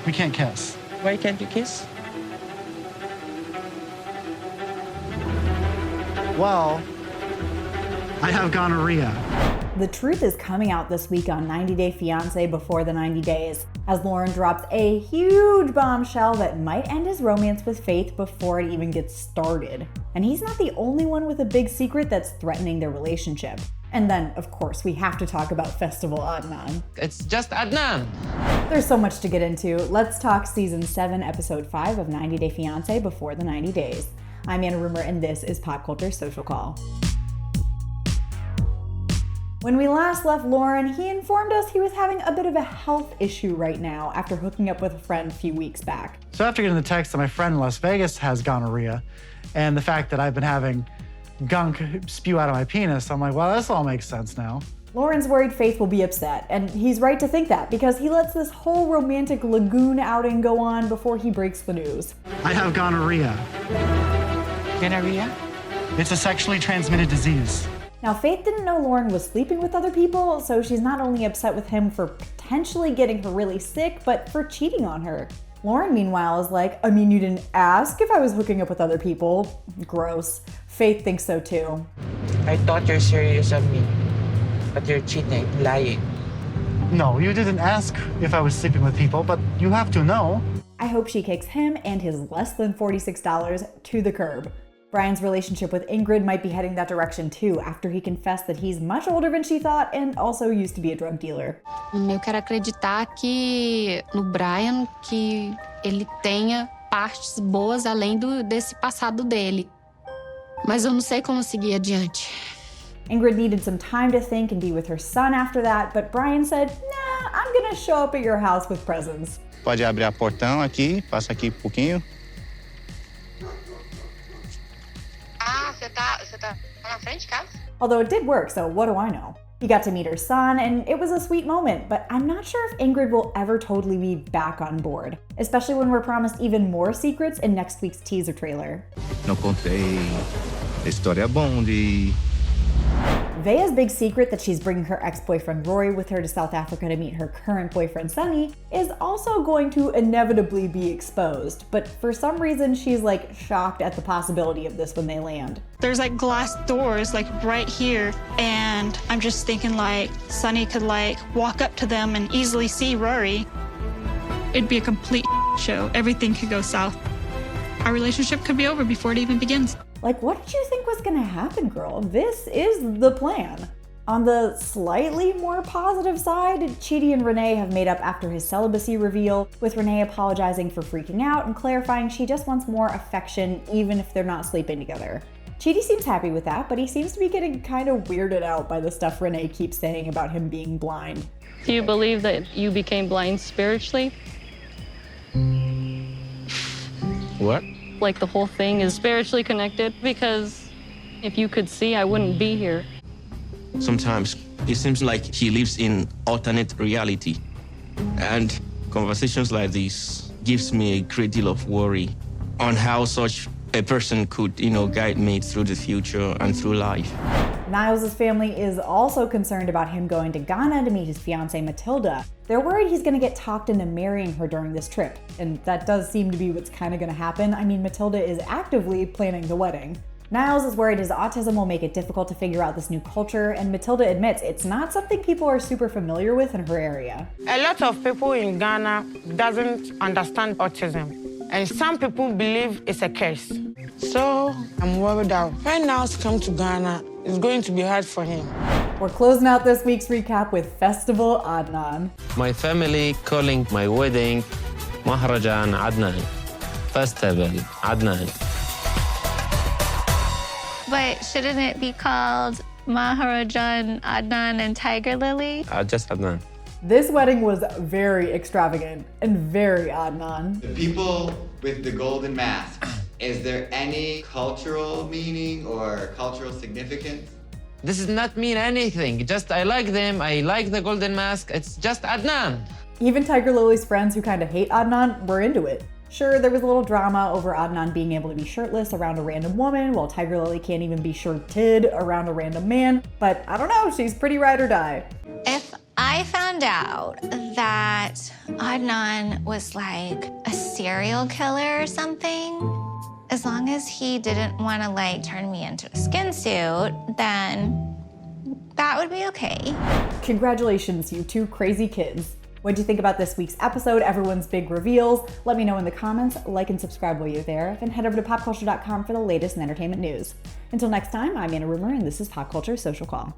We can't kiss. Why can't you kiss? Well, I have gonorrhea. The truth is coming out this week on 90 Day Fiance Before the 90 Days, as Loren drops a huge bombshell that might end his romance with Faith before it even gets started. And he's not the only one with a big secret that's threatening their relationship. And then, of course, we have to talk about Festival Adnan. It's just Adnan. There's so much to get into. Let's talk Season 7, Episode 5 of 90 Day Fiance Before the 90 Days. I'm Anna Rumor, and this is PopCulture Social Call. When we last left Loren, he informed us he was having a bit of a health issue right now after hooking up with a friend a few weeks back. So after getting the text that my friend in Las Vegas has gonorrhea, and the fact that I've been having gunk spew out of my penis, I'm like, well, this all makes sense now. Loren's worried Faith will be upset, and he's right to think that because he lets this whole romantic lagoon outing go on before he breaks the news. I have gonorrhea. Gonorrhea? It's a sexually transmitted disease. Now, Faith didn't know Loren was sleeping with other people, so she's not only upset with him for potentially getting her really sick, but for cheating on her. Loren, meanwhile, is like, I mean, you didn't ask if I was hooking up with other people. Gross. Faith thinks so too. I thought you're serious on me, but you're cheating, lying. No, you didn't ask if I was sleeping with people, but you have to know. I hope she kicks him and his less than $46 to the curb. Brian's relationship with Ingrid might be heading that direction too, after he confessed that he's much older than she thought and also used to be a drug dealer. Eu quero acreditar que no Brian que ele tenha partes boas além desse passado dele. Mas eu não sei como seguir adiante. Ingrid needed some time to think and be with her son after that, but Brian said, nah, I'm gonna show up at your house with presents. Pode abrir a portão aqui, passa aqui um pouquinho. Você tá na frente de casa? Although it did work, so what do I know? He got to meet her son, and it was a sweet moment, but I'm not sure if Ingrid will ever totally be back on board, especially when we're promised even more secrets in next week's teaser trailer. Não contei. A história é bom de... Veah's big secret that she's bringing her ex-boyfriend Rory with her to South Africa to meet her current boyfriend Sunny is also going to inevitably be exposed, but for some reason she's like shocked at the possibility of this when they land. There's like glass doors like right here, and I'm just thinking like Sunny could like walk up to them and easily see Rory. It'd be a complete show. Everything could go south. Our relationship could be over before it even begins. Like, what did you think was gonna happen, girl? This is the plan. On the slightly more positive side, Chidi and Rayne have made up after his celibacy reveal, with Rayne apologizing for freaking out and clarifying she just wants more affection even if they're not sleeping together. Chidi seems happy with that, but he seems to be getting kind of weirded out by the stuff Rayne keeps saying about him being blind. Do you believe that you became blind spiritually? What? Like the whole thing is spiritually connected? Because if you could see, I wouldn't be here. Sometimes it seems like he lives in alternate reality. And conversations like this gives me a great deal of worry on how such a person could, guide me through the future and through life. Niles' family is also concerned about him going to Ghana to meet his fiancée Matilda. They're worried he's gonna get talked into marrying her during this trip, and that does seem to be what's kinda gonna happen. I mean, Matilda is actively planning the wedding. Niles is worried his autism will make it difficult to figure out this new culture, and Matilda admits it's not something people are super familiar with in her area. A lot of people in Ghana doesn't understand autism, and some people believe it's a curse. So I'm worried that when Niles comes to Ghana, it's going to be hard for him. We're closing out this week's recap with Festival Adnan. My family calling my wedding Maharajan Adnan. Festival Adnan. But shouldn't it be called Maharajan Adnan and Tigerlily? Just Adnan. This wedding was very extravagant and very Adnan. The people with the golden masks, is there any cultural meaning or cultural significance? This does not mean anything. Just I like them. I like the golden mask. It's just Adnan. Even Tigerlily's friends who kind of hate Adnan were into it. Sure, there was a little drama over Adnan being able to be shirtless around a random woman, while Tigerlily can't even be shirted around a random man, but I don't know, she's pretty ride or die. If I I found out that Adnan was like a serial killer or something, as long as he didn't want to like turn me into a skin suit, then that would be okay. Congratulations, you two crazy kids. What'd you think about this week's episode, everyone's big reveals? Let me know in the comments, like and subscribe while you're there, and head over to popculture.com for the latest in entertainment news. Until next time, I'm Anna Rumor, and this is Pop Culture Social Call.